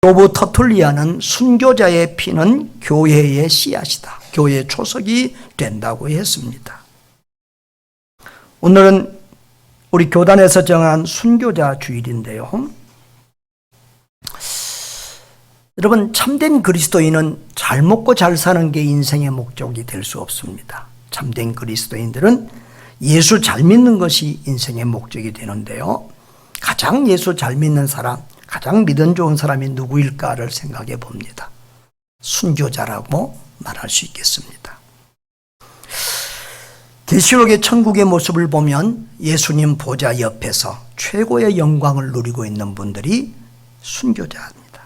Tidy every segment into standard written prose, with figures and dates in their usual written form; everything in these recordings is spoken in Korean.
로브 터툴리아는 순교자의 피는 교회의 씨앗이다, 교회의 초석이 된다고 했습니다. 오늘은 우리 교단에서 정한 순교자 주일인데요, 여러분, 참된 그리스도인은 잘 먹고 잘 사는 게 인생의 목적이 될 수 없습니다. 참된 그리스도인들은 예수 잘 믿는 것이 인생의 목적이 되는데요, 가장 예수 잘 믿는 사람, 가장 믿음 좋은 사람이 누구일까를 생각해 봅니다. 순교자라고 말할 수 있겠습니다. 계시록의 천국의 모습을 보면 예수님 보좌 옆에서 최고의 영광을 누리고 있는 분들이 순교자입니다.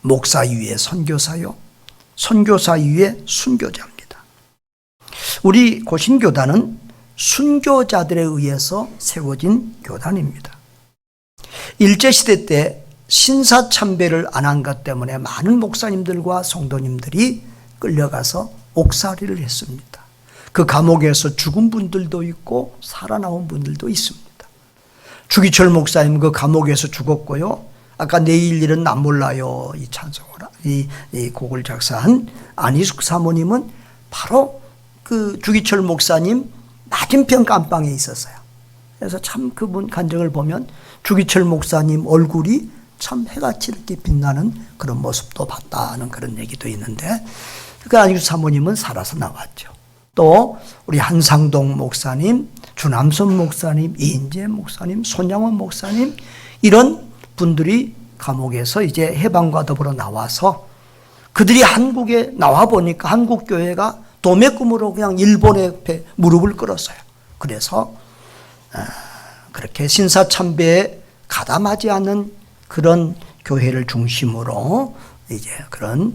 목사 위에 선교사요, 선교사 위에 순교자입니다. 우리 고신교단은 순교자들에 의해서 세워진 교단입니다. 일제시대 때 신사참배를 안 한 것 때문에 많은 목사님들과 성도님들이 끌려가서 옥살이를 했습니다. 그 감옥에서 죽은 분들도 있고 살아나온 분들도 있습니다. 주기철 목사님 그 감옥에서 죽었고요, 아까 내일 일은 난 몰라요 이 찬송을 이 곡을 작사한 안희숙 사모님은 바로 그 주기철 목사님 맞은편 감방에 있었어요. 그래서 참 그분 간증을 보면 주기철 목사님 얼굴이 참 해같이 이렇게 빛나는 그런 모습도 봤다는 그런 얘기도 있는데, 그 안희숙 사모님은 살아서 나왔죠. 또 우리 한상동 목사님, 주남선 목사님, 이인재 목사님, 손양원 목사님, 이런 분들이 감옥에서 이제 해방과 더불어 나와서 그들이 한국에 나와 보니까 한국 교회가 도매금으로 그냥 일본의 옆에 무릎을 꿇었어요. 그래서 그렇게 신사참배에 가담하지 않는 그런 교회를 중심으로 이제 그런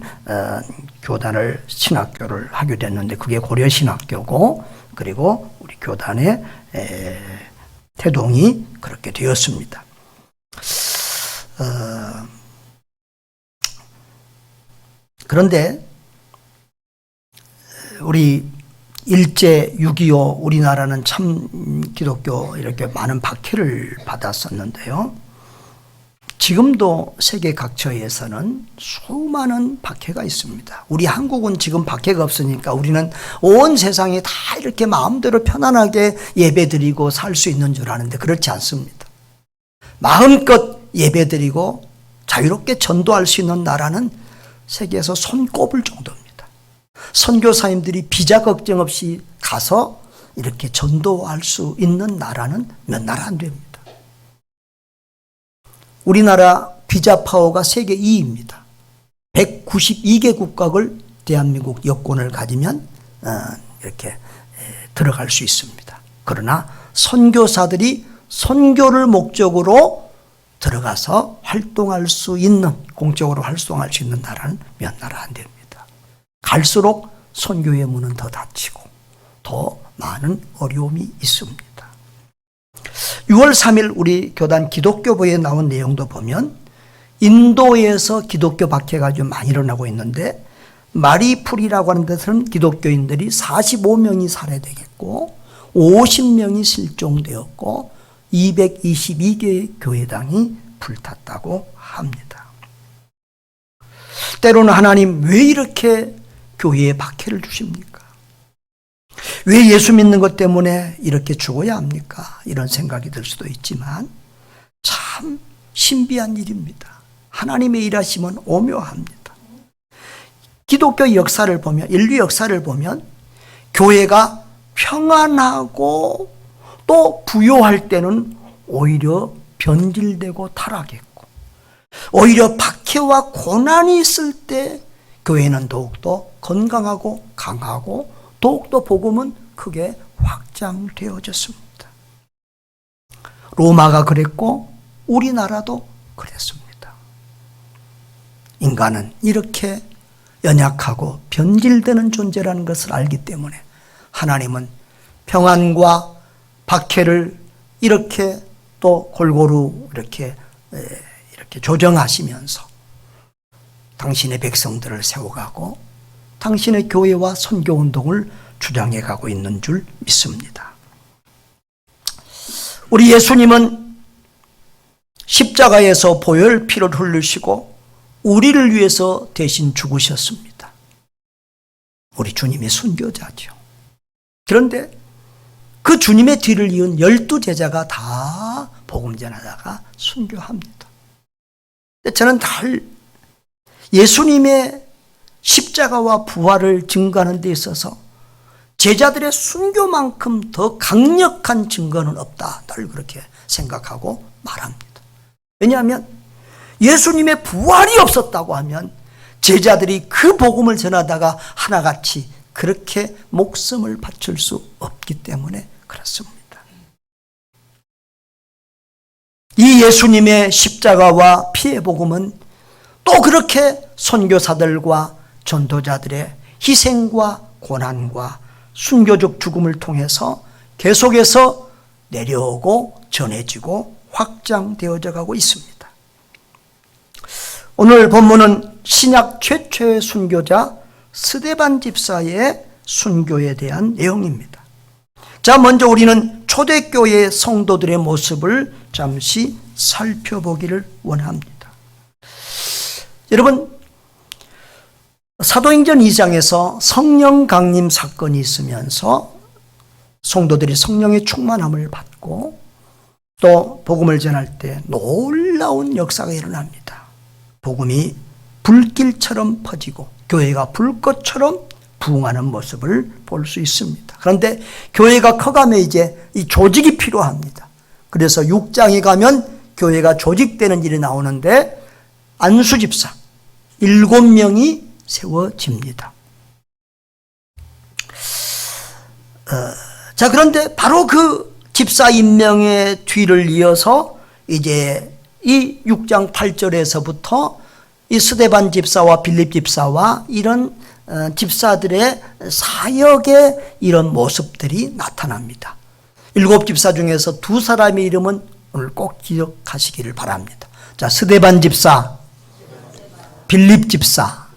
교단을, 신학교를 하게 됐는데, 그게 고려신학교고, 그리고 우리 교단의 태동이 그렇게 되었습니다. 그런데 우리 일제 6.25 우리나라는 참 기독교 이렇게 많은 박해를 받았었는데요, 지금도 세계 각처에서는 수많은 박해가 있습니다. 우리 한국은 지금 박해가 없으니까 우리는 온 세상에 다 이렇게 마음대로 편안하게 예배드리고 살 수 있는 줄 아는데 그렇지 않습니다. 마음껏 예배드리고 자유롭게 전도할 수 있는 나라는 세계에서 손꼽을 정도입니다. 선교사님들이 비자 걱정 없이 가서 이렇게 전도할 수 있는 나라는 몇 나라 안 됩니다. 우리나라 비자 파워가 세계 2위입니다. 192개 국가를 대한민국 여권을 가지면 이렇게 들어갈 수 있습니다. 그러나 선교사들이 선교를 목적으로 들어가서 활동할 수 있는, 공적으로 활동할 수 있는 나라는 몇 나라 안 됩니다. 갈수록 선교의 문은 더 닫히고 더 많은 어려움이 있습니다. 6월 3일 우리 교단 기독교부에 나온 내용도 보면 인도에서 기독교 박해가 좀 많이 일어나고 있는데, 마리풀이라고 하는 데서는 기독교인들이 45명이 살해되겠고 50명이 실종되었고 222개의 교회당이 불탔다고 합니다. 때로는 하나님 왜 이렇게 교회에 박해를 주십니까? 왜 예수 믿는 것 때문에 이렇게 죽어야 합니까? 이런 생각이 들 수도 있지만 참 신비한 일입니다. 하나님의 일하심은 오묘합니다. 기독교 역사를 보면, 인류 역사를 보면 교회가 평안하고 또 부요할 때는 오히려 변질되고 타락했고, 오히려 박해와 고난이 있을 때 교회는 더욱더 건강하고 강하고 더욱더 복음은 크게 확장되어졌습니다. 로마가 그랬고 우리나라도 그랬습니다. 인간은 이렇게 연약하고 변질되는 존재라는 것을 알기 때문에 하나님은 평안과 박해를 이렇게 또 골고루 이렇게 조정하시면서 당신의 백성들을 세워가고 당신의 교회와 선교운동을 주장해 가고 있는 줄 믿습니다. 우리 예수님은 십자가에서 보혈 피를 흘리시고 우리를 위해서 대신 죽으셨습니다. 우리 주님이 순교자죠. 그런데 그 주님의 뒤를 이은 12제자가 다 복음 전하다가 순교합니다. 저는 늘 예수님의 십자가와 부활을 증거하는 데 있어서 제자들의 순교만큼 더 강력한 증거는 없다. 늘 그렇게 생각하고 말합니다. 왜냐하면 예수님의 부활이 없었다고 하면 제자들이 그 복음을 전하다가 하나같이 그렇게 목숨을 바칠 수 없기 때문에 그렇습니다. 이 예수님의 십자가와 피의 복음은 또 그렇게 선교사들과 전도자들의 희생과 고난과 순교적 죽음을 통해서 계속해서 내려오고 전해지고 확장되어져 가고 있습니다. 오늘 본문은 신약 최초의 순교자 스데반 집사의 순교에 대한 내용입니다. 자, 먼저 우리는 초대교회 성도들의 모습을 잠시 살펴보기를 원합니다. 여러분, 사도행전 2장에서 성령 강림 사건이 있으면서 성도들이 성령의 충만함을 받고 또 복음을 전할 때 놀라운 역사가 일어납니다. 복음이 불길처럼 퍼지고 교회가 불꽃처럼 부흥하는 모습을 볼 수 있습니다. 그런데 교회가 커가면 이제 이 조직이 필요합니다. 그래서 6장에 가면 교회가 조직되는 일이 나오는데 안수 집사 7명이 세워집니다. 자, 그런데 바로 그 집사 임명의 뒤를 이어서 이제 이 6장 8절에서부터 이 스데반 집사와 빌립 집사와 이런 집사들의 사역의 이런 모습들이 나타납니다. 7 집사 중에서 2사람의 이름은 오늘 꼭 기억하시기를 바랍니다. 자, 스데반 집사, 빌립 집사.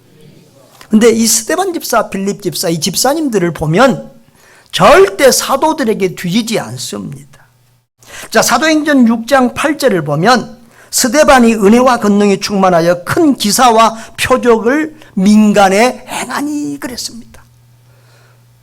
근데 이 스데반 집사, 빌립 집사, 이 집사님들을 보면 절대 사도들에게 뒤지지 않습니다. 자, 사도행전 6장 8절을 보면 스데반이 은혜와 권능이 충만하여 큰 기사와 표적을 민간에 행하니 그랬습니다.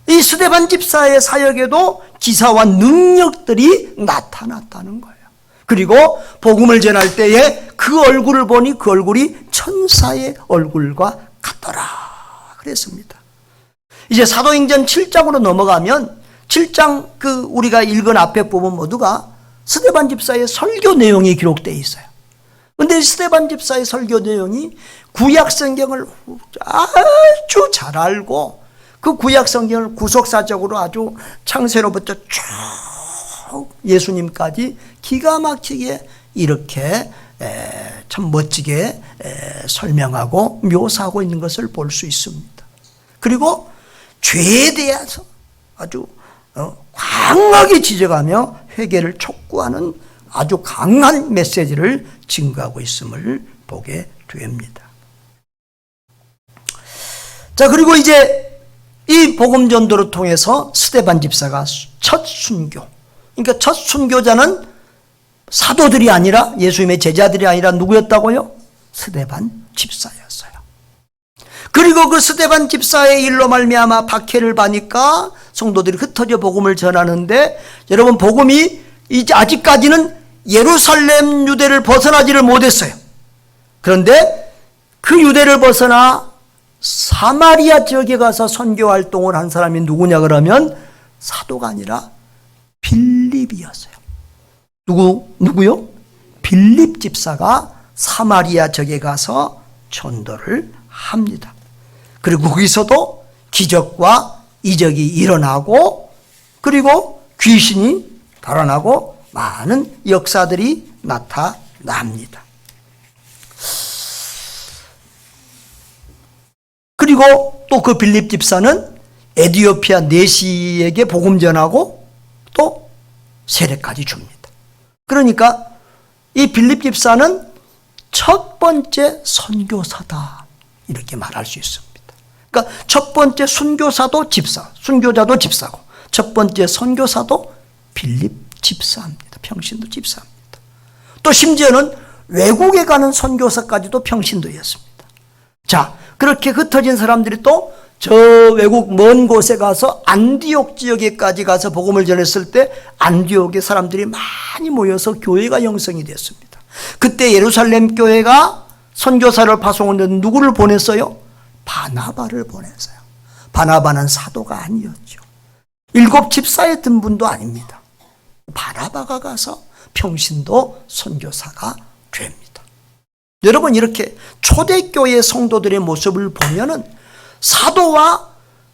이 스데반 집사의 사역에도 기사와 능력들이 나타났다는 거예요. 그리고 복음을 전할 때에 그 얼굴을 보니 그 얼굴이 천사의 얼굴과 같더라 그랬습니다. 이제 사도행전 7장으로 넘어가면 7장 그 우리가 읽은 앞에 부분 모두가 스데반 집사의 설교 내용이 기록되어 있어요. 그런데 스데반 집사의 설교 내용이 구약 성경을 아주 잘 알고 그 구약 성경을 구속사적으로 아주 창세로부터 쭉 예수님까지 기가 막히게 이렇게 참 멋지게 설명하고 묘사하고 있는 것을 볼 수 있습니다. 그리고 죄에 대해서 아주 강하게 지적하며 회개를 촉구하는 아주 강한 메시지를 증거하고 있음을 보게 됩니다. 자, 그리고 이제 이 복음 전도를 통해서 스데반 집사가 첫 순교, 그러니까 첫 순교자는 사도들이 아니라 예수님의 제자들이 아니라 누구였다고요? 스데반 집사였어요. 그리고 그 스데반 집사의 일로 말미암아 박해를 받으니까 성도들이 흩어져 복음을 전하는데, 여러분, 복음이 이제 아직까지는 예루살렘 유대를 벗어나지를 못했어요. 그런데 그 유대를 벗어나 사마리아 지역에 가서 선교 활동을 한 사람이 누구냐 그러면 사도가 아니라 빌립이었어요. 누구요? 빌립 집사가 사마리아 지역에 가서 전도를 합니다. 그리고 거기서도 기적과 이적이 일어나고, 그리고 귀신이 달아나고 많은 역사들이 나타납니다. 그리고 또 그 빌립 집사는 에티오피아 내시에게 복음 전하고 또 세례까지 줍니다. 그러니까 이 빌립 집사는 첫 번째 선교사다, 이렇게 말할 수 있습니다. 그러니까 첫 번째 순교사도 집사, 순교자도 집사고, 첫 번째 선교사도 빌립 집사입니다. 평신도 집사입니다. 또 심지어는 외국에 가는 선교사까지도 평신도였습니다. 자, 그렇게 흩어진 사람들이 또 저 외국 먼 곳에 가서 안디옥 지역에까지 가서 복음을 전했을 때 안디옥에 사람들이 많이 모여서 교회가 형성이 됐습니다. 그때 예루살렘 교회가 선교사를 파송하는데 누구를 보냈어요? 바나바를 보냈어요. 바나바는 사도가 아니었죠. 7 집사였던 분도 아닙니다. 바나바가 가서 평신도 선교사가 됩니다. 여러분, 이렇게 초대교회 성도들의 모습을 보면은 사도와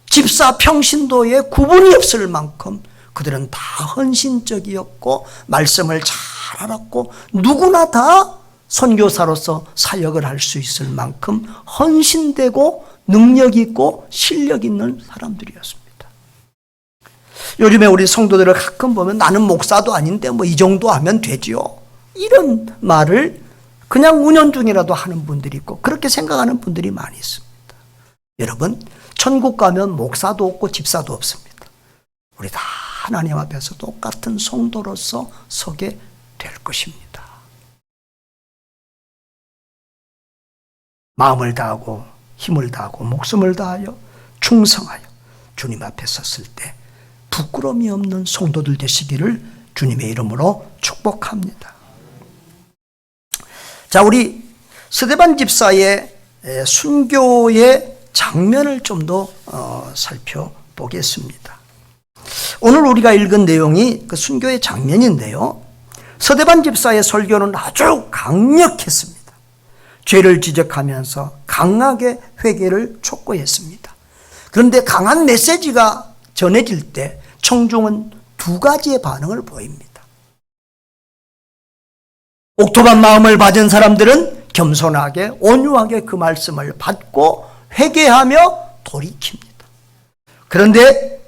집사 평신도에 구분이 없을 만큼 그들은 다 헌신적이었고 말씀을 잘 알았고 누구나 다 선교사로서 사역을 할 수 있을 만큼 헌신되고 능력 있고 실력 있는 사람들이었습니다. 요즘에 우리 성도들을 가끔 보면 나는 목사도 아닌데 뭐 이 정도 하면 되지요, 이런 말을 그냥 운연중이라도 하는 분들이 있고 그렇게 생각하는 분들이 많이 있습니다. 여러분, 천국 가면 목사도 없고 집사도 없습니다. 우리 다 하나님 앞에서 똑같은 성도로서 서게 될 것입니다. 마음을 다하고 힘을 다하고 목숨을 다하여 충성하여 주님 앞에 섰을 때 부끄러움이 없는 성도들 되시기를 주님의 이름으로 축복합니다. 자, 우리 스데반 집사의 순교의 장면을 좀 더 살펴보겠습니다. 오늘 우리가 읽은 내용이 그 순교의 장면인데요. 스데반 집사의 설교는 아주 강력했습니다. 죄를 지적하면서 강하게 회개를 촉구했습니다. 그런데 강한 메시지가 전해질 때 청중은 2가지의 반응을 보입니다. 옥토반 마음을 받은 사람들은 겸손하게 온유하게 그 말씀을 받고 회개하며 돌이킵니다. 그런데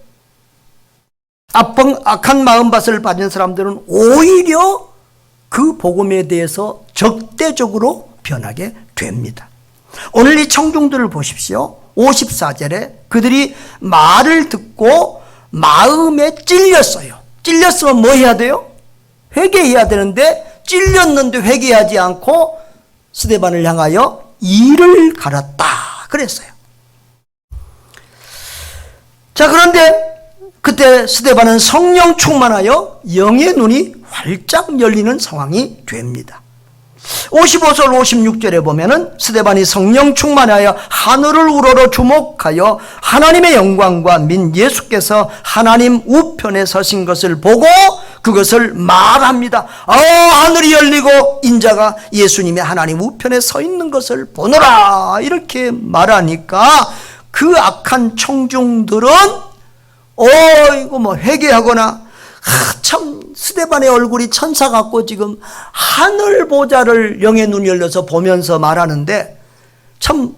악한 마음밭을 받은 사람들은 오히려 그 복음에 대해서 적대적으로 변하게 됩니다. 오늘 이 청중들을 보십시오. 54절에 그들이 말을 듣고 마음에 찔렸어요. 찔렸으면 뭐 해야 돼요? 회개해야 되는데 찔렸는데 회개하지 않고 스데반을 향하여 이를 갈았다 그랬어요. 자, 그런데 그때 스데반은 성령 충만하여 영의 눈이 활짝 열리는 상황이 됩니다. 55절 56절에 보면은 스데반이 성령 충만하여 하늘을 우러러 주목하여 하나님의 영광과 민 예수께서 하나님 우편에 서신 것을 보고 그것을 말합니다. 하늘이 열리고 인자가 예수님의 하나님 우편에 서 있는 것을 보노라, 이렇게 말하니까 그 악한 청중들은 이거 뭐 회개하거나 참 스데반의 얼굴이 천사 같고 지금 하늘 보좌를 영의 눈이 열려서 보면서 말하는데 참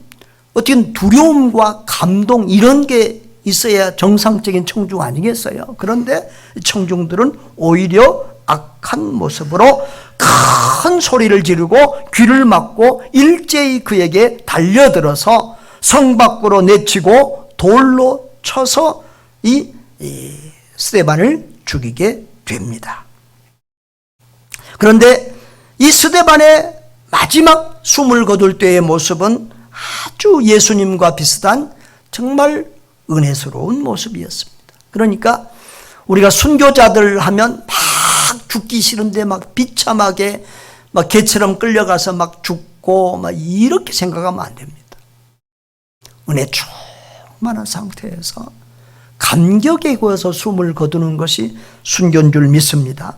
어떻게 두려움과 감동 이런 게 있어야 정상적인 청중 아니겠어요? 그런데 청중들은 오히려 악한 모습으로 큰 소리를 지르고 귀를 막고 일제히 그에게 달려들어서 성 밖으로 내치고 돌로 쳐서 이 스데반을 죽이게 됩니다. 그런데 이 스데반의 마지막 숨을 거둘 때의 모습은 아주 예수님과 비슷한 정말 은혜스러운 모습이었습니다. 그러니까 우리가 순교자들 하면 막 죽기 싫은데 막 비참하게 막 개처럼 끌려가서 막 죽고 막 이렇게 생각하면 안 됩니다. 은혜 충만한 상태에서 감격에 구해서 숨을 거두는 것이 순교인 줄 믿습니다.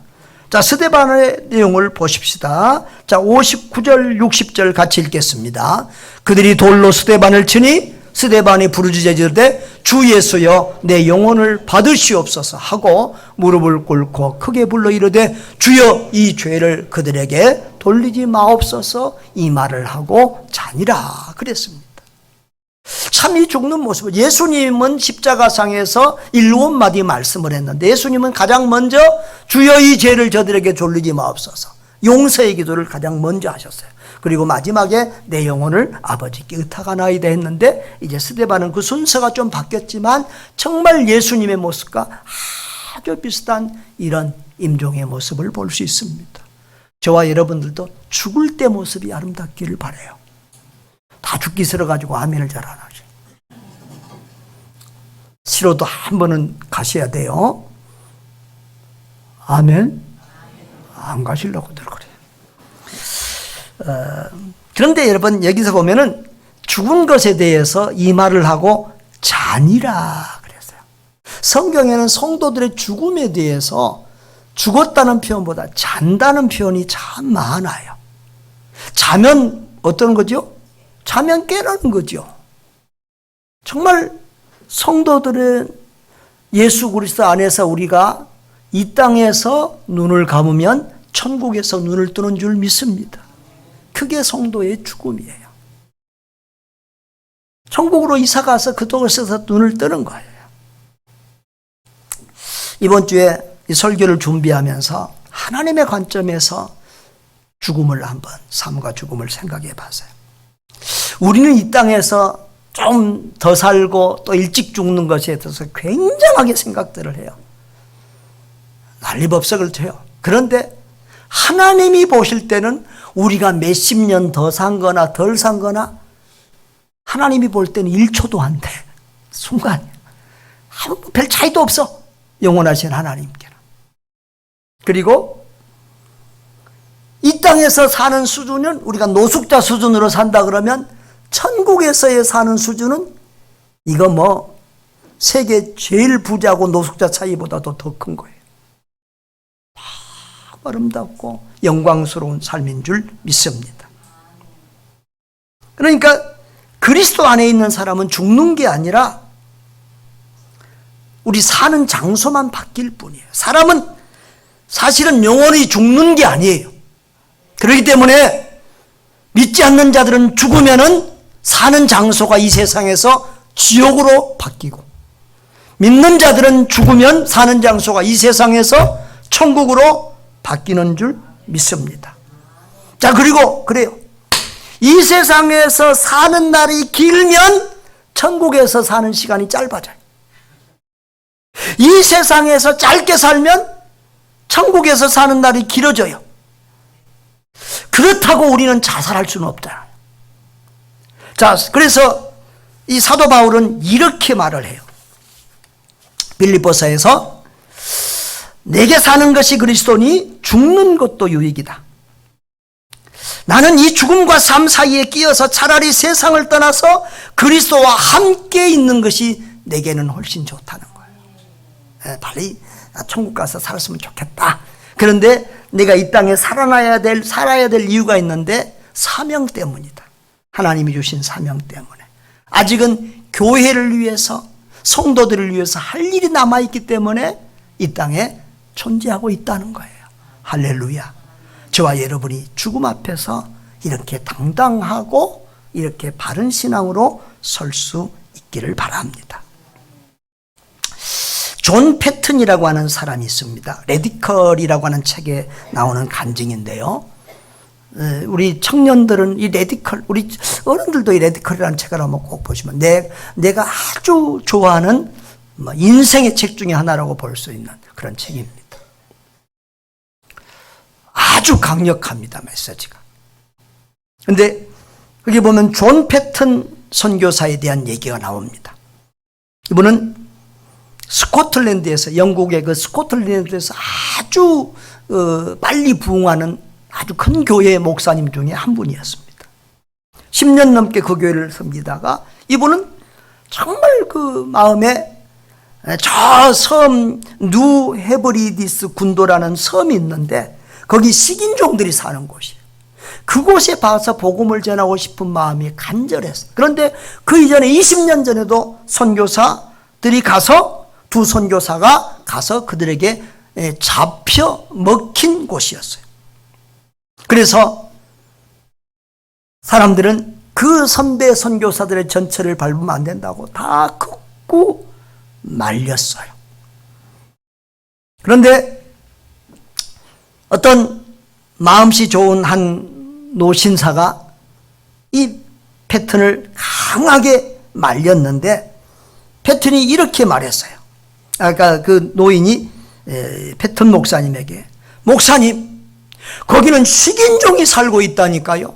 자, 스데반의 내용을 보십시다. 자, 59절 60절 같이 읽겠습니다. 그들이 돌로 스데반을 치니 스데반이 부르짖으되 주 예수여 내 영혼을 받으시옵소서 하고 무릎을 꿇고 크게 불러 이르되 주여 이 죄를 그들에게 돌리지 마옵소서, 이 말을 하고 자니라 그랬습니다. 참 이 죽는 모습을, 예수님은 십자가상에서 7마디 말씀을 했는데 예수님은 가장 먼저 주여 이 죄를 저들에게 돌리지 마옵소서, 용서의 기도를 가장 먼저 하셨어요. 그리고 마지막에 내 영혼을 아버지께 의탁하나이다 했는데 이제 스데반은 그 순서가 좀 바뀌었지만 정말 예수님의 모습과 아주 비슷한 이런 임종의 모습을 볼 수 있습니다. 저와 여러분들도 죽을 때 모습이 아름답기를 바라요. 다 죽기 듣기 싫어가지고 아멘을 잘 안 하죠. 싫어도 한 번은 가셔야 돼요. 아멘? 안 가시려고들 그래요. 그런데 여러분, 여기서 보면은 죽은 것에 대해서 이 말을 하고 잔이라 그랬어요. 성경에는 성도들의 죽음에 대해서 죽었다는 표현보다 잔다는 표현이 참 많아요. 자면 어떤 거죠? 자면 깨라는 거죠. 정말 성도들은 예수 그리스도 안에서 우리가 이 땅에서 눈을 감으면 천국에서 눈을 뜨는 줄 믿습니다. 그게 성도의 죽음이에요. 천국으로 이사가서 그곳에서 눈을 뜨는 거예요. 이번 주에 이 설교를 준비하면서 하나님의 관점에서 죽음을 한번, 삶과 죽음을 생각해 봤어요. 우리는 이 땅에서 좀 더 살고 또 일찍 죽는 것에 대해서 굉장하게 생각들을 해요. 난리법석을 쳐요. 그런데 하나님이 보실 때는 우리가 몇십 년 더 산 거나 덜 산 거나 하나님이 볼 때는 1초도 안 돼. 순간. 별 차이도 없어. 영원하신 하나님께는. 그리고 이 땅에서 사는 수준은 우리가 노숙자 수준으로 산다 그러면 천국에서의 사는 수준은 이거 뭐 세계 제일 부자고 노숙자 차이보다도 더 큰 거예요. 참 아름답고 영광스러운 삶인 줄 믿습니다. 그러니까 그리스도 안에 있는 사람은 죽는 게 아니라 우리 사는 장소만 바뀔 뿐이에요. 사람은 사실은 영원히 죽는 게 아니에요. 그렇기 때문에 믿지 않는 자들은 죽으면은 사는 장소가 이 세상에서 지옥으로 바뀌고, 믿는 자들은 죽으면 사는 장소가 이 세상에서 천국으로 바뀌는 줄 믿습니다. 자, 그리고 그래요. 이 세상에서 사는 날이 길면 천국에서 사는 시간이 짧아져요. 이 세상에서 짧게 살면 천국에서 사는 날이 길어져요. 그렇다고 우리는 자살할 수는 없잖아요. 자, 그래서 이 사도 바울은 이렇게 말을 해요. 빌립보서에서 내게 사는 것이 그리스도니 죽는 것도 유익이다. 나는 이 죽음과 삶 사이에 끼어서 차라리 세상을 떠나서 그리스도와 함께 있는 것이 내게는 훨씬 좋다는 거예요. 빨리 천국 가서 살았으면 좋겠다. 그런데 내가 이 땅에 살아야 될 이유가 있는데 사명 때문이다. 하나님이 주신 사명 때문에. 아직은 교회를 위해서, 성도들을 위해서 할 일이 남아있기 때문에 이 땅에 존재하고 있다는 거예요. 할렐루야. 저와 여러분이 죽음 앞에서 이렇게 당당하고 이렇게 바른 신앙으로 설 수 있기를 바랍니다. 존 패튼이라고 하는 사람이 있습니다. 레디컬이라고 하는 책에 나오는 간증인데요. 우리 청년들은 이 레디컬, 우리 어른들도 이 레디컬이라는 책을 한번 꼭 보시면 내가 아주 좋아하는 인생의 책 중에 하나라고 볼 수 있는 그런 책입니다. 아주 강력합니다, 메시지가. 근데 여기 보면 존 패튼 선교사에 대한 얘기가 나옵니다. 이분은 스코틀랜드에서, 영국의 그 스코틀랜드에서 아주 빨리 부흥하는 아주 큰 교회의 목사님 중에 한 분이었습니다. 10년 넘게 그 교회를 섬기다가 이분은 정말 그 마음에 저 섬 뉴 헤브리디스 군도라는 섬이 있는데 거기 식인종들이 사는 곳이에요. 그곳에 가서 복음을 전하고 싶은 마음이 간절했어요. 그런데 그 이전에 20년 전에도 선교사들이 가서, 두 선교사가 가서 그들에게 잡혀 먹힌 곳이었어요. 그래서 사람들은 그 선배 선교사들의 전체를 밟으면 안 된다고 다 긋고 말렸어요. 그런데 어떤 마음씨 좋은 한 노신사가 이 패튼을 강하게 말렸는데 패튼이 이렇게 말했어요. 아까 그 노인이 패튼 목사님에게, 목사님, 거기는 식인종이 살고 있다니까요.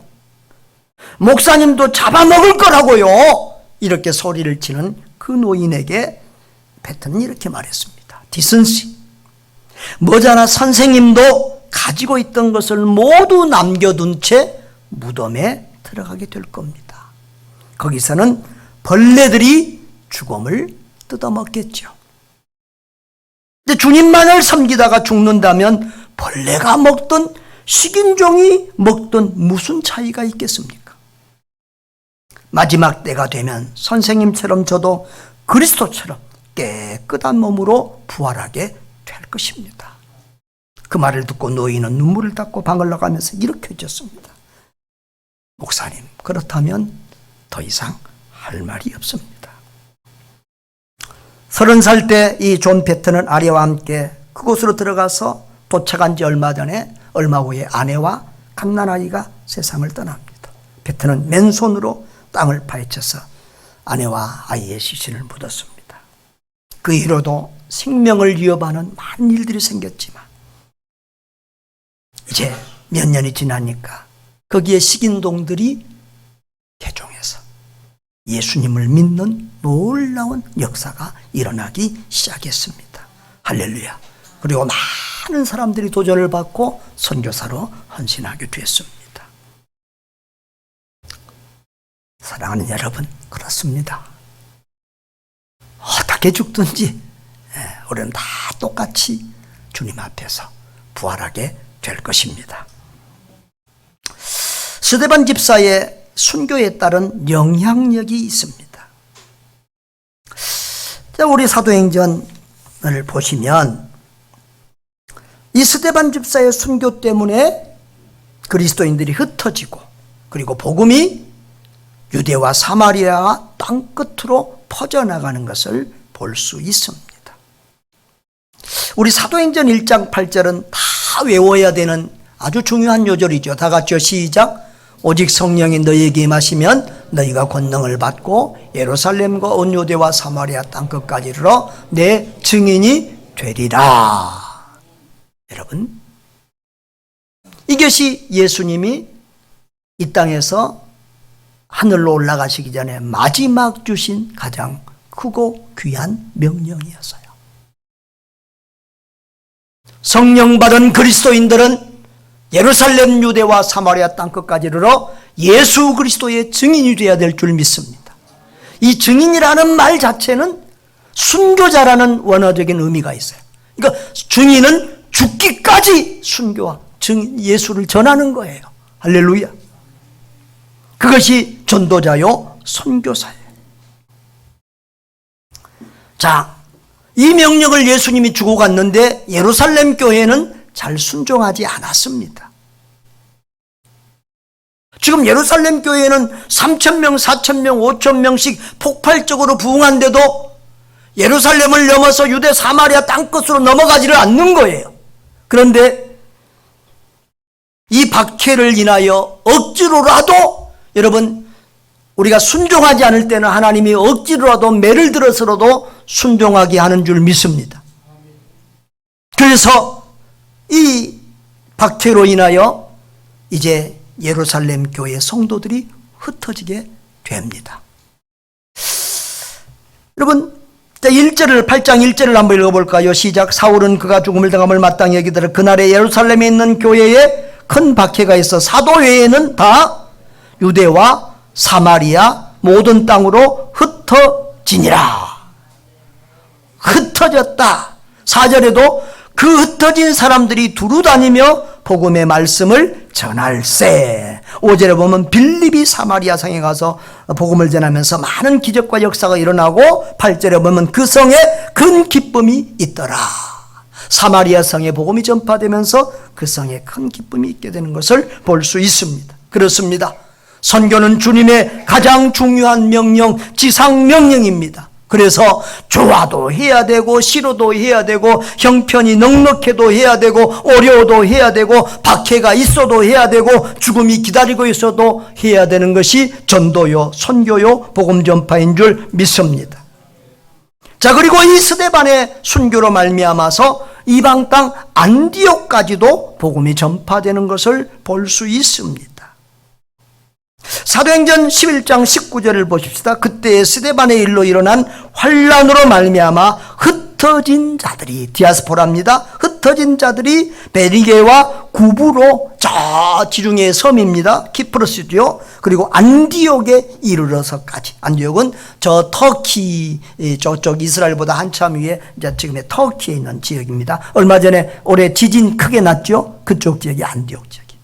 목사님도 잡아먹을 거라고요. 이렇게 소리를 치는 그 노인에게 베트는 이렇게 말했습니다. 디슨시, 머자나 선생님도 가지고 있던 것을 모두 남겨둔 채 무덤에 들어가게 될 겁니다. 거기서는 벌레들이 죽음을 뜯어먹겠죠. 근데 주님만을 섬기다가 죽는다면 벌레가 먹든 식인종이 먹든 무슨 차이가 있겠습니까? 마지막 때가 되면 선생님처럼 저도 그리스도처럼 깨끗한 몸으로 부활하게 될 것입니다. 그 말을 듣고 노인은 눈물을 닦고 방을 나가면서 이렇게 외쳤습니다. 목사님, 그렇다면 더 이상 할 말이 없습니다. 30살 때 이 존 베트는 아내와 함께 그곳으로 들어가서 도착한 지 얼마 후에 아내와 갓난아이가 세상을 떠납니다. 베트는 맨손으로 땅을 파헤쳐서 아내와 아이의 시신을 묻었습니다. 그 이후로도 생명을 위협하는 많은 일들이 생겼지만 이제 몇 년이 지나니까 거기에 식인동들이 개종해서 예수님을 믿는 놀라운 역사가 일어나기 시작했습니다. 할렐루야. 그리고 많은 사람들이 도전을 받고 선교사로 헌신하게 됐습니다. 사랑하는 여러분, 그렇습니다. 어떻게 죽든지 우리는 다 똑같이 주님 앞에서 부활하게 될 것입니다. 스데반 집사의 순교에 따른 영향력이 있습니다. 자, 우리 사도행전을 보시면 이 스데반 집사의 순교 때문에 그리스도인들이 흩어지고 그리고 복음이 유대와 사마리아 땅끝으로 퍼져나가는 것을 볼 수 있습니다. 우리 사도행전 1장 8절은 다 외워야 되는 아주 중요한 요절이죠. 다 같이요, 시작. 오직 성령이 너희에게 임하시면 너희가 권능을 받고 예루살렘과 온 유대와 사마리아 땅끝까지 이르러 내 증인이 되리라. 여러분, 이것이 예수님이 이 땅에서 하늘로 올라가시기 전에 마지막 주신 가장 크고 귀한 명령이었어요. 성령 받은 그리스도인들은 예루살렘, 유대와 사마리아 땅끝까지 이르러 예수 그리스도의 증인이 되어야 될 줄 믿습니다. 이 증인이라는 말 자체는 순교자라는 원어적인 의미가 있어요. 그러니까 증인은 죽기까지 순교와 예수를 전하는 거예요. 할렐루야. 그것이 전도자요 선교사예요. 자, 이 명령을 예수님이 주고 갔는데 예루살렘 교회는 잘 순종하지 않았습니다. 지금 예루살렘 교회는 3,000명, 4,000명, 5,000명씩 폭발적으로 부흥한데도 예루살렘을 넘어서 유대 사마리아 땅끝으로 넘어가지를 않는 거예요. 그런데 이 박해를 인하여 억지로라도, 여러분, 우리가 순종하지 않을 때는 하나님이 억지로라도 매를 들어서라도 순종하게 하는 줄 믿습니다. 그래서 이 박해로 인하여 이제 예루살렘 교회 성도들이 흩어지게 됩니다. 여러분, 8장 1절을 한번 읽어볼까요? 시작. 사울은 그가 죽음을 당함을 마땅히 여기더라. 그날에 예루살렘에 있는 교회에 큰 박해가 있어 사도 외에는 다 유대와 사마리아 모든 땅으로 흩어지니라. 흩어졌다. 4절에도 그 흩어진 사람들이 두루 다니며 복음의 말씀을 전할세. 5절에 보면 빌립이 사마리아 성에 가서 복음을 전하면서 많은 기적과 역사가 일어나고 8절에 보면 그 성에 큰 기쁨이 있더라. 사마리아 성에 복음이 전파되면서 그 성에 큰 기쁨이 있게 되는 것을 볼 수 있습니다. 그렇습니다. 선교는 주님의 가장 중요한 명령, 지상 명령입니다. 그래서 좋아도 해야 되고 싫어도 해야 되고 형편이 넉넉해도 해야 되고 어려워도 해야 되고 박해가 있어도 해야 되고 죽음이 기다리고 있어도 해야 되는 것이 전도요 선교요 복음 전파인 줄 믿습니다. 자, 그리고 이 스데반의 순교로 말미암아서 이방 땅 안디옥까지도 복음이 전파되는 것을 볼 수 있습니다. 사도행전 11장 19절을 보십시다. 그때 스데반의 일로 일어난 환란으로 말미암아 흩어진 자들이, 디아스포라입니다. 흩어진 자들이 베리게와 구부로, 저 지중해의 섬입니다. 키프로스도요. 그리고 안디옥에 이르러서까지. 안디옥은 저 터키, 저쪽 이스라엘보다 한참 위에 이제 지금의 터키에 있는 지역입니다. 얼마 전에 올해 지진 크게 났죠. 그쪽 지역이 안디옥 지역이.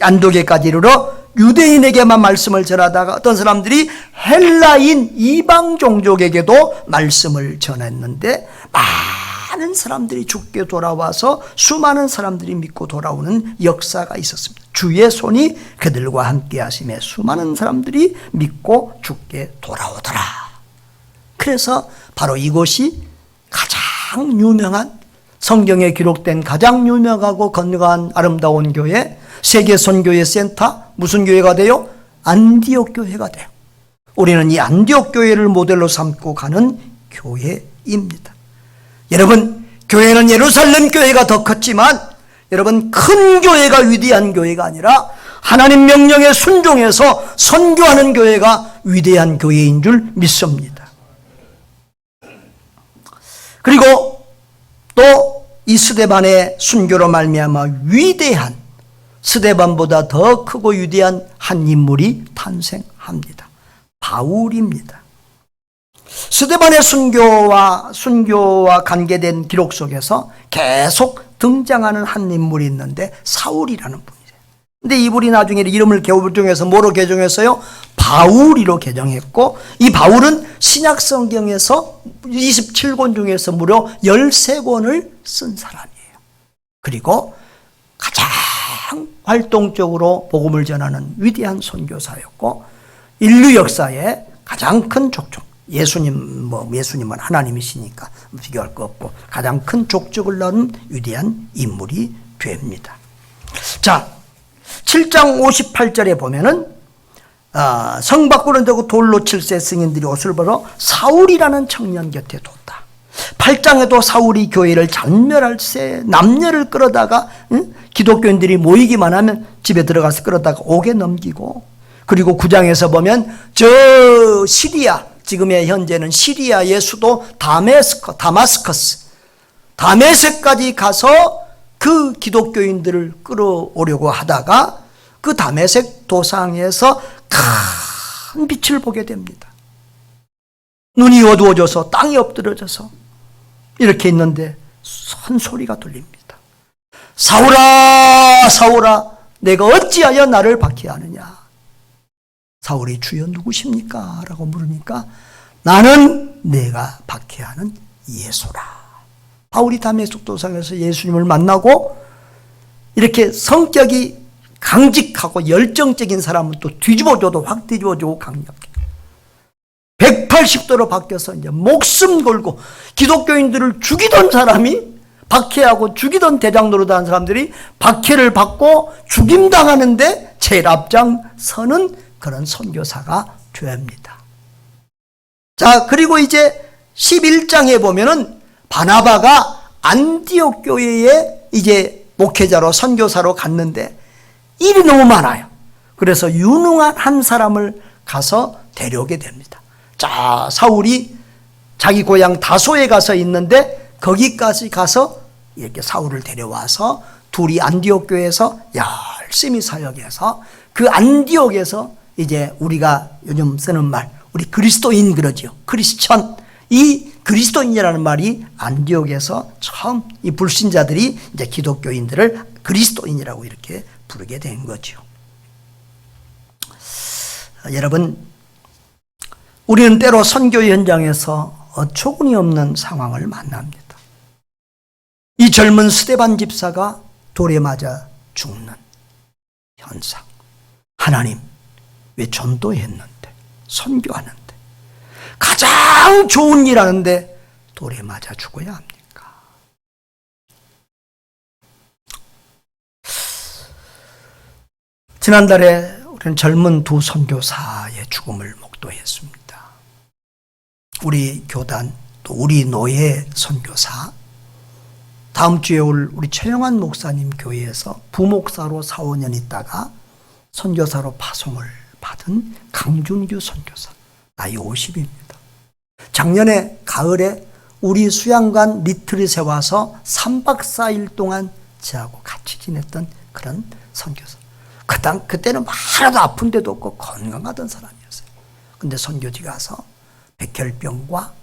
안디옥에까지 이르러 유대인에게만 말씀을 전하다가 어떤 사람들이 헬라인 이방 종족에게도 말씀을 전했는데 많은 사람들이 죽게 돌아와서 수많은 사람들이 믿고 돌아오는 역사가 있었습니다. 주의 손이 그들과 함께 하심에 수많은 사람들이 믿고 죽게 돌아오더라. 그래서 바로 이곳이 가장 유명한, 성경에 기록된 가장 유명하고 건강한 아름다운 교회, 세계 선교회 센터, 무슨 교회가 돼요? 안디옥 교회가 돼요. 우리는 이 안디옥 교회를 모델로 삼고 가는 교회입니다. 여러분, 교회는 예루살렘 교회가 더 컸지만 여러분, 큰 교회가 위대한 교회가 아니라 하나님 명령에 순종해서 선교하는 교회가 위대한 교회인 줄 믿습니다. 그리고 또 이 스데반의 순교로 말미암아 위대한, 스데반보다 더 크고 위대한 한 인물이 탄생합니다. 바울입니다. 스데반의 순교와 관계된 기록 속에서 계속 등장하는 한 인물이 있는데 사울이라는 분이에요. 근데 이분이 나중에 이름을 개정해서 뭐로 개정했어요? 바울이로 개정했고, 이 바울은 신약 성경에서 27권 중에서 무려 13권을 쓴 사람이에요. 그리고 가장 활동적으로 복음을 전하는 위대한 선교사였고, 인류 역사에 가장 큰 족적, 예수님은 하나님이시니까 비교할 거 없고 가장 큰 족적을 낳은 위대한 인물이 됩니다. 자, 7장 58절에 보면은 성 밖으로 되고 돌로 칠세 승인들이 옷을 벗어 사울이라는 청년 곁에 뒀다. 8장에도 사울이 교회를 잔멸할세, 남녀를 끌어다가 기독교인들이 모이기만 하면 집에 들어가서 끌어다가 옥에 넘기고, 그리고 9장에서 보면 저 시리아, 지금의 현재는 시리아의 수도 다메섹까지 가서 그 기독교인들을 끌어오려고 하다가 그 다메섹 도상에서 큰 빛을 보게 됩니다. 눈이 어두워져서 땅이 엎드려져서 이렇게 있는데 큰 소리가 들립니다. 사울아, 사울아, 내가 어찌하여 나를 박해하느냐. 사울이 주여 누구십니까? 라고 물으니까 나는 내가 박해하는 예수라. 바울이 다메섹 도상에서 예수님을 만나고 이렇게 성격이 강직하고 열정적인 사람은 또 뒤집어줘도 확 뒤집어주고 강력해. 180도로 바뀌어서 이제 목숨 걸고 기독교인들을 죽이던 사람이, 박해하고 죽이던 대장 노릇하는 사람들이 박해를 받고 죽임당하는데 제일 앞장서는 그런 선교사가 됩니다. 자, 그리고 이제 11장에 보면은 바나바가 안디옥 교회에 이제 목회자로 선교사로 갔는데 일이 너무 많아요. 그래서 유능한 한 사람을 가서 데려오게 됩니다. 자, 사울이 자기 고향 다소에 가서 있는데 거기까지 가서 이렇게 사울을 데려와서 둘이 안디옥 교회에서 열심히 사역해서 그 안디옥에서 이제 우리가 요즘 쓰는 말, 우리 그리스도인 그러죠. 크리스천. 이 그리스도인이라는 말이 안디옥에서 처음 이 불신자들이 이제 기독교인들을 그리스도인이라고 이렇게 부르게 된 거죠. 여러분, 우리는 때로 선교 현장에서 어처구니 없는 상황을 만납니다. 이 젊은 스데반 집사가 돌에 맞아 죽는 현상. 하나님, 왜 전도했는데, 선교하는데, 가장 좋은 일 하는데 돌에 맞아 죽어야 합니까? 지난달에 우리는 젊은 두 선교사의 죽음을 목도했습니다. 우리 교단, 또 우리 노예 선교사, 다음 주에 올 우리 최영환 목사님 교회에서 부목사로 4, 5년 있다가 선교사로 파송을 받은 강준규 선교사. 나이 50입니다. 작년에 가을에 우리 수양관 리트릿에 와서 3박 4일 동안 저하고 같이 지냈던 그런 선교사. 그때는 하나도 아픈 데도 없고 건강하던 사람이었어요. 근데 선교지 가서 백혈병과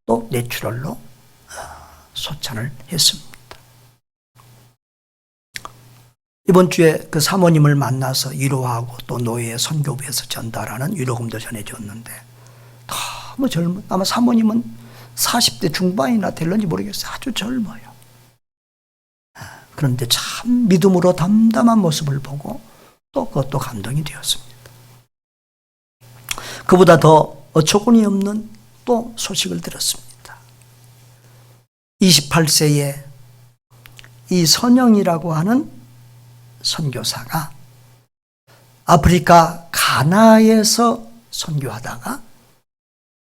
또 뇌출혈로 소찬을 했습니다. 이번 주에 그 사모님을 만나서 위로하고 또 노예 선교부에서 전달하는 위로금도 전해줬는데 너무 젊은, 아마 사모님은 40대 중반이나 될런지 모르겠어요. 아주 젊어요. 그런데 참 믿음으로 담담한 모습을 보고 또 그것도 감동이 되었습니다. 그보다 더 어처구니 없는 또 소식을 들었습니다. 28세에 이선영이라고 하는 선교사가 아프리카 가나에서 선교하다가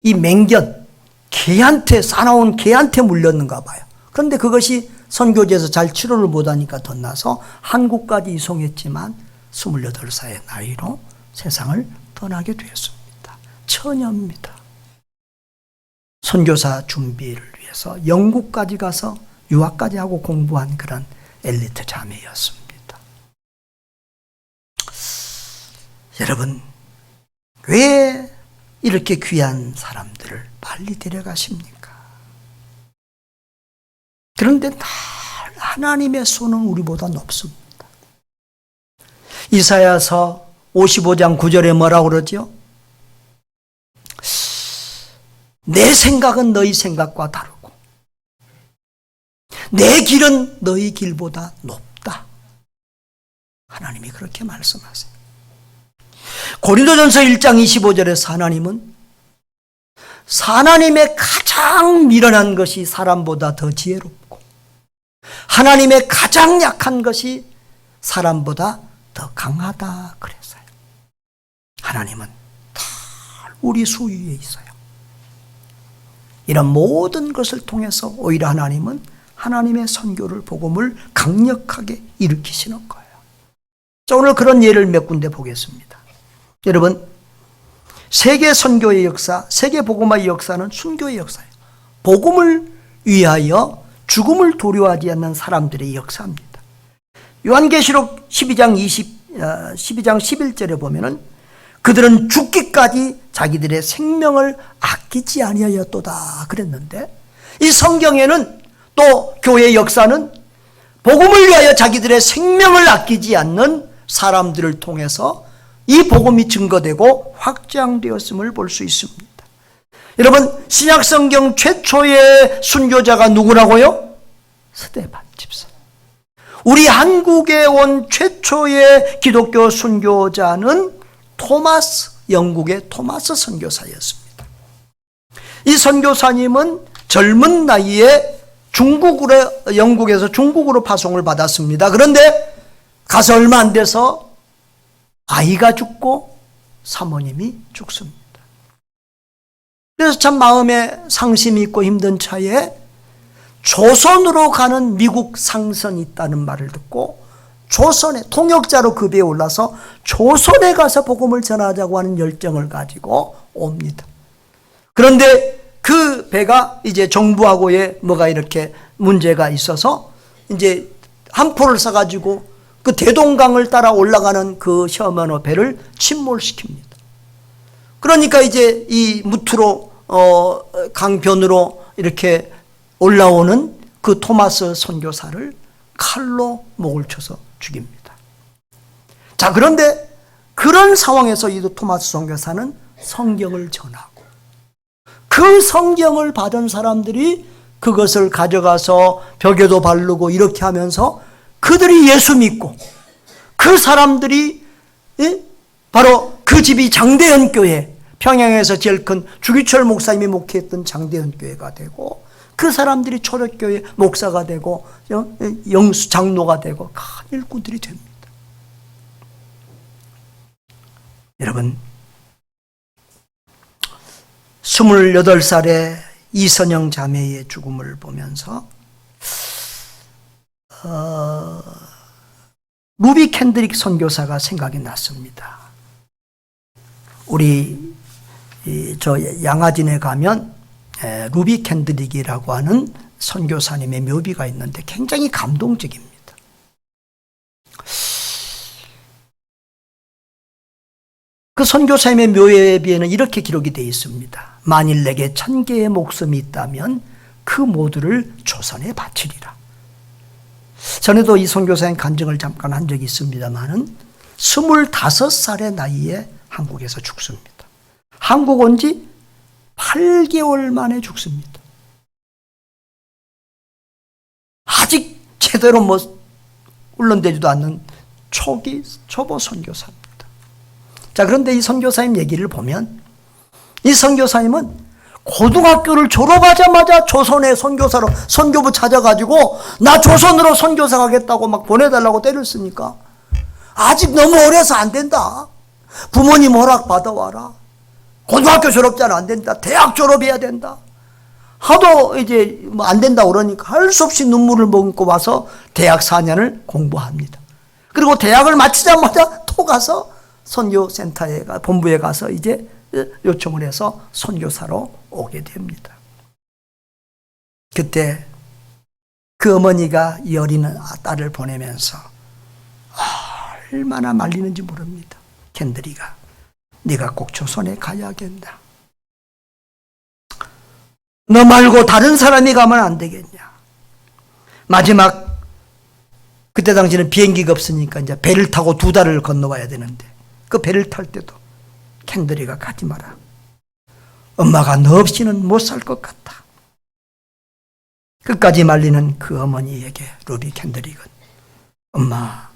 이 맹견, 개한테, 싸나운 개한테 물렸는가 봐요. 그런데 그것이 선교지에서 잘 치료를 못하니까 덧나서 한국까지 이송했지만 28살의 나이로 세상을 떠나게 되었습니다. 처녀입니다. 선교사 준비를 위해서 영국까지 가서 유학까지 하고 공부한 그런 엘리트 자매였습니다. 여러분, 왜 이렇게 귀한 사람들을 빨리 데려가십니까? 그런데 날 하나님의 손은 우리보다 높습니다. 이사야서 55장 9절에 뭐라고 그러죠? 내 생각은 너희 생각과 다르고 내 길은 너희 길보다 높다. 하나님이 그렇게 말씀하세요. 고린도전서 1장 25절에서 하나님은 하나님의 가장 미련한 것이 사람보다 더 지혜롭고 하나님의 가장 약한 것이 사람보다 더 강하다 그랬어요. 하나님은 다 우리 소유에 있어요. 이런 모든 것을 통해서 오히려 하나님은 하나님의 선교를 복음을 강력하게 일으키시는 거예요. 자, 오늘 그런 예를 몇 군데 보겠습니다. 여러분, 세계 선교의 역사, 세계 복음화의 역사는 순교의 역사예요. 복음을 위하여 죽음을 도려하지 않는 사람들의 역사입니다. 요한계시록 12장 11절에 보면은 그들은 죽기까지 자기들의 생명을 아끼지 아니하였도다 그랬는데, 이 성경에는 또 교회의 역사는 복음을 위하여 자기들의 생명을 아끼지 않는 사람들을 통해서 이 복음이 증거되고 확장되었음을 볼 수 있습니다. 여러분, 신약성경 최초의 순교자가 누구라고요? 스데반 집사. 우리 한국에 온 최초의 기독교 순교자는 영국의 토마스 선교사였습니다. 이 선교사님은 젊은 나이에 영국에서 중국으로 파송을 받았습니다. 그런데 가서 얼마 안 돼서 아이가 죽고 사모님이 죽습니다. 그래서 참 마음에 상심이 있고 힘든 차에 조선으로 가는 미국 상선이 있다는 말을 듣고 조선에 통역자로 그 배에 올라서 조선에 가서 복음을 전하자고 하는 열정을 가지고 옵니다. 그런데 그 배가 이제 정부하고의 뭐가 이렇게 문제가 있어서 이제 함포를 써가지고 그 대동강을 따라 올라가는 그 셔먼호 배를 침몰시킵니다. 그러니까 이제 이 무트로 강변으로 이렇게 올라오는 그 토마스 선교사를 칼로 목을 쳐서 죽입니다. 자, 그런데 그런 상황에서 이 토마스 선교사는 성경을 전하고 그 성경을 받은 사람들이 그것을 가져가서 벽에도 바르고 이렇게 하면서 그들이 예수 믿고 그 사람들이 바로 그 집이 장대현 교회, 평양에서 제일 큰 주기철 목사님이 목회했던 장대현 교회가 되고 그 사람들이 초록교회 목사가 되고 영수 장로가 되고 큰 일꾼들이 됩니다. 여러분, 28살의 이선영 자매의 죽음을 보면서 루비 캔드릭 선교사가 생각이 났습니다. 우리 저 양화진에 가면 루비 캔드릭이라고 하는 선교사님의 묘비가 있는데 굉장히 감동적입니다. 그 선교사님의 묘비에는 이렇게 기록이 되어 있습니다. 만일 내게 1000개의 목숨이 있다면 그 모두를 조선에 바치리라. 전에도 이 선교사님 간증을 잠깐 한 적이 있습니다만은 25살의 나이에 한국에서 죽습니다. 한국 온 지 8개월 만에 죽습니다. 아직 제대로 훈련되지도 않는 초보 선교사입니다. 자, 그런데 이 선교사님 얘기를 보면 이 선교사님은 고등학교를 졸업하자마자 조선의 선교사로 선교부 찾아가지고 나 조선으로 선교사 가겠다고 막 보내달라고 때를 쓰니까 아직 너무 어려서 안 된다. 부모님 허락 받아와라. 고등학교 졸업자는 안 된다. 대학 졸업해야 된다. 하도 이제 안 된다 그러니까 할 수 없이 눈물을 머금고 와서 대학 4년을 공부합니다. 그리고 대학을 마치자마자 또 가서 선교센터에 본부에 가서 이제 요청을 해서 선교사로 오게 됩니다. 그때 그 어머니가 이 어린 딸을 보내면서 얼마나 말리는지 모릅니다. 캔들이가 네가 꼭 조선에 가야겠다. 너 말고 다른 사람이 가면 안 되겠냐. 마지막 그때 당시는 비행기가 없으니까 이제 배를 타고 2달을 건너와야 되는데 그 배를 탈 때도 캔들이가 가지 마라. 엄마가 너 없이는 못 살 것 같다. 끝까지 말리는 그 어머니에게 루비 캔들릭은 엄마,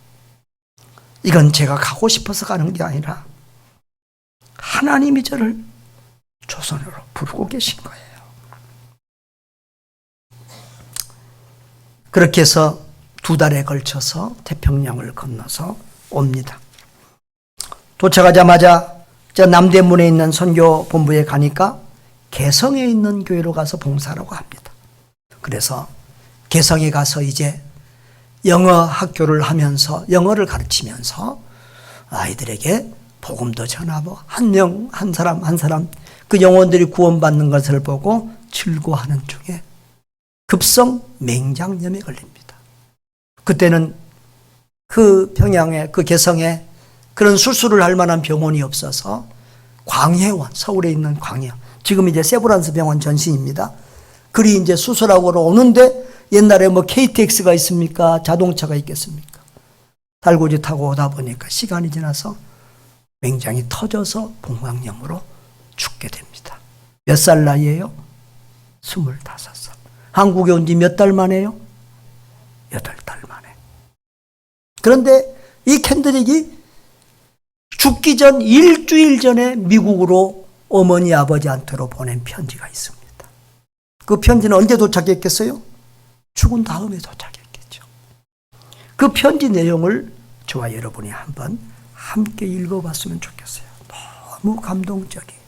이건 제가 가고 싶어서 가는 게 아니라 하나님이 저를 조선으로 부르고 계신 거예요. 그렇게 해서 2달에 걸쳐서 태평양을 건너서 옵니다. 도착하자마자 저 남대문에 있는 선교 본부에 가니까 개성에 있는 교회로 가서 봉사하라고 합니다. 그래서 개성에 가서 이제 영어 학교를 하면서 영어를 가르치면서 아이들에게 복음도 전하고 한 사람 그 영혼들이 구원받는 것을 보고 즐거워하는 중에 급성 맹장염에 걸립니다. 그때는 그 평양에 그 개성에 그런 수술을 할 만한 병원이 없어서 광해원, 서울에 있는 광해원, 지금 이제 세브란스 병원 전신입니다. 그리 이제 수술하고 오는데 옛날에 뭐 KTX가 있습니까? 자동차가 있겠습니까? 달고지 타고 오다 보니까 시간이 지나서 맹장이 터져서 봉황염으로 죽게 됩니다. 몇 살 나이에요? 25살. 한국에 온 지 몇 달 만에요? 8달 만에. 그런데 이 캔드릭이 죽기 전 일주일 전에 미국으로 어머니 아버지한테로 보낸 편지가 있습니다. 그 편지는 언제 도착했겠어요? 죽은 다음에 도착했겠죠. 그 편지 내용을 저와 여러분이 한번 함께 읽어봤으면 좋겠어요. 너무 감동적이에요.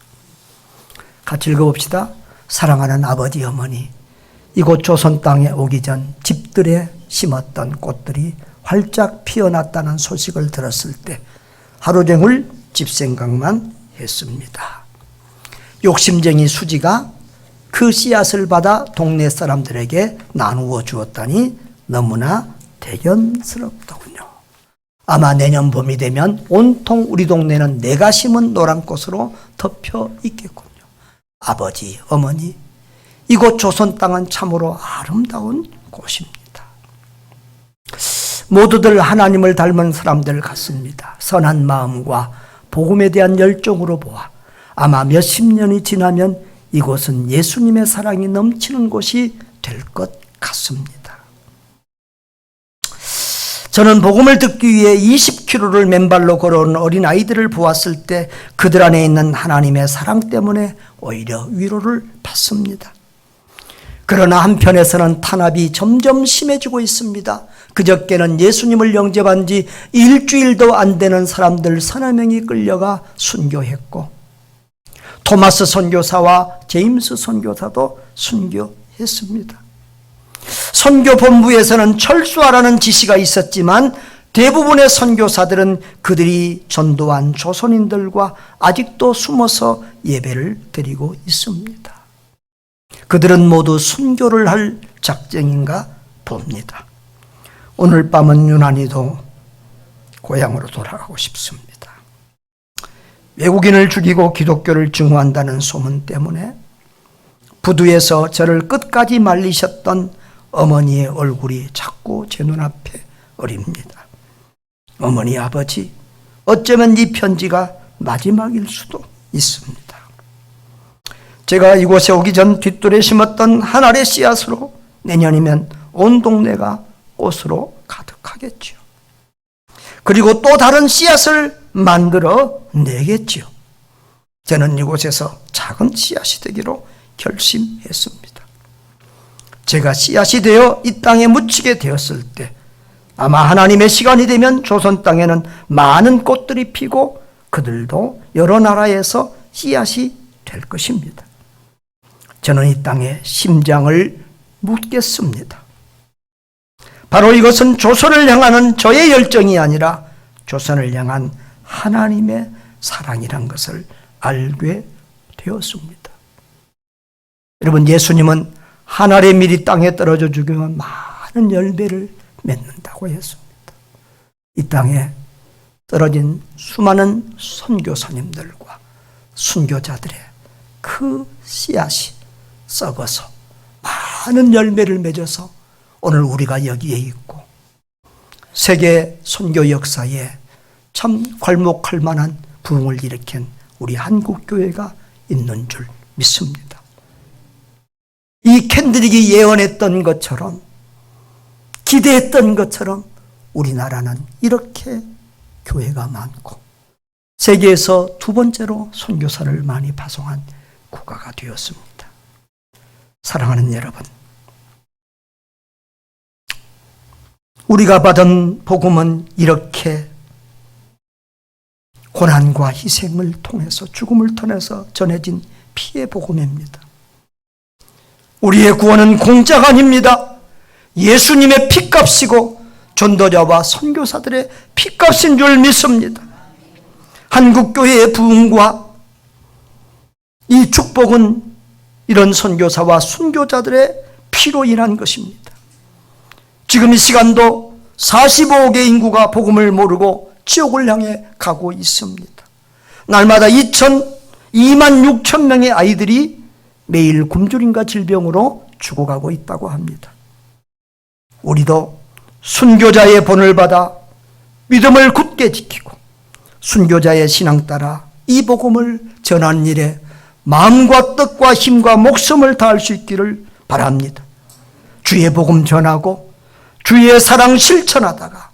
같이 읽어봅시다. 사랑하는 아버지 어머니, 이곳 조선 땅에 오기 전 집들에 심었던 꽃들이 활짝 피어났다는 소식을 들었을 때 하루 종일 집 생각만 했습니다. 욕심쟁이 수지가 그 씨앗을 받아 동네 사람들에게 나누어 주었다니 너무나 대견스럽더군요. 아마 내년 봄이 되면 온통 우리 동네는 내가 심은 노란 꽃으로 덮여 있겠군요. 아버지, 어머니, 이곳 조선 땅은 참으로 아름다운 곳입니다. 모두들 하나님을 닮은 사람들 같습니다. 선한 마음과 복음에 대한 열정으로 보아 아마 몇십 년이 지나면 이곳은 예수님의 사랑이 넘치는 곳이 될 것 같습니다. 저는 복음을 듣기 위해 20km를 맨발로 걸어온 어린아이들을 보았을 때 그들 안에 있는 하나님의 사랑 때문에 오히려 위로를 받습니다. 그러나 한편에서는 탄압이 점점 심해지고 있습니다. 그저께는 예수님을 영접한 지 일주일도 안 되는 사람들 3명이 끌려가 순교했고 토마스 선교사와 제임스 선교사도 순교했습니다. 선교 본부에서는 철수하라는 지시가 있었지만 대부분의 선교사들은 그들이 전도한 조선인들과 아직도 숨어서 예배를 드리고 있습니다. 그들은 모두 순교를 할 작정인가 봅니다. 오늘 밤은 유난히도 고향으로 돌아가고 싶습니다. 외국인을 죽이고 기독교를 증오한다는 소문 때문에 부두에서 저를 끝까지 말리셨던 어머니의 얼굴이 자꾸 제 눈앞에 어립니다. 어머니, 아버지, 어쩌면 이 편지가 마지막일 수도 있습니다. 제가 이곳에 오기 전 뒷뜰에 심었던 한 알의 씨앗으로 내년이면 온 동네가 꽃으로 가득하겠지요. 그리고 또 다른 씨앗을 만들어 내겠지요. 저는 이곳에서 작은 씨앗이 되기로 결심했습니다. 제가 씨앗이 되어 이 땅에 묻히게 되었을 때 아마 하나님의 시간이 되면 조선 땅에는 많은 꽃들이 피고 그들도 여러 나라에서 씨앗이 될 것입니다. 저는 이 땅에 심장을 묻겠습니다. 바로 이것은 조선을 향하는 저의 열정이 아니라 조선을 향한 하나님의 사랑이란 것을 알게 되었습니다. 여러분, 예수님은 한 알의 밀이 땅에 떨어져 죽으면 많은 열매를 맺는다고 했습니다. 이 땅에 떨어진 수많은 선교사님들과 순교자들의 그 씨앗이 썩어서 많은 열매를 맺어서 오늘 우리가 여기에 있고 세계 선교 역사에 참 괄목할 만한 부흥을 일으킨 우리 한국교회가 있는 줄 믿습니다. 이 캔드릭이 예언했던 것처럼, 기대했던 것처럼 우리나라는 이렇게 교회가 많고 세계에서 두 번째로 선교사를 많이 파송한 국가가 되었습니다. 사랑하는 여러분, 우리가 받은 복음은 이렇게 고난과 희생을 통해서, 죽음을 통해서 전해진 피의 복음입니다. 우리의 구원은 공짜가 아닙니다. 예수님의 피값이고 전도자와 선교사들의 피값인 줄 믿습니다. 한국교회의 부흥과 이 축복은 이런 선교사와 순교자들의 피로 인한 것입니다. 지금 이 시간도 45억의 인구가 복음을 모르고 지옥을 향해 가고 있습니다. 날마다 2만 6천 명의 아이들이 매일 굶주림과 질병으로 죽어가고 있다고 합니다. 우리도 순교자의 본을 받아 믿음을 굳게 지키고 순교자의 신앙 따라 이 복음을 전하는 일에 마음과 뜻과 힘과 목숨을 다할 수 있기를 바랍니다. 주의 복음 전하고 주의 사랑 실천하다가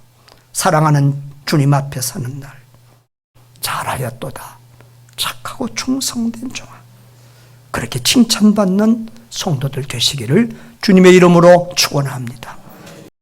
사랑하는 주님 앞에 서는 날 잘하였도다 착하고 충성된 종아, 그렇게 칭찬받는 성도들 되시기를 주님의 이름으로 축원합니다.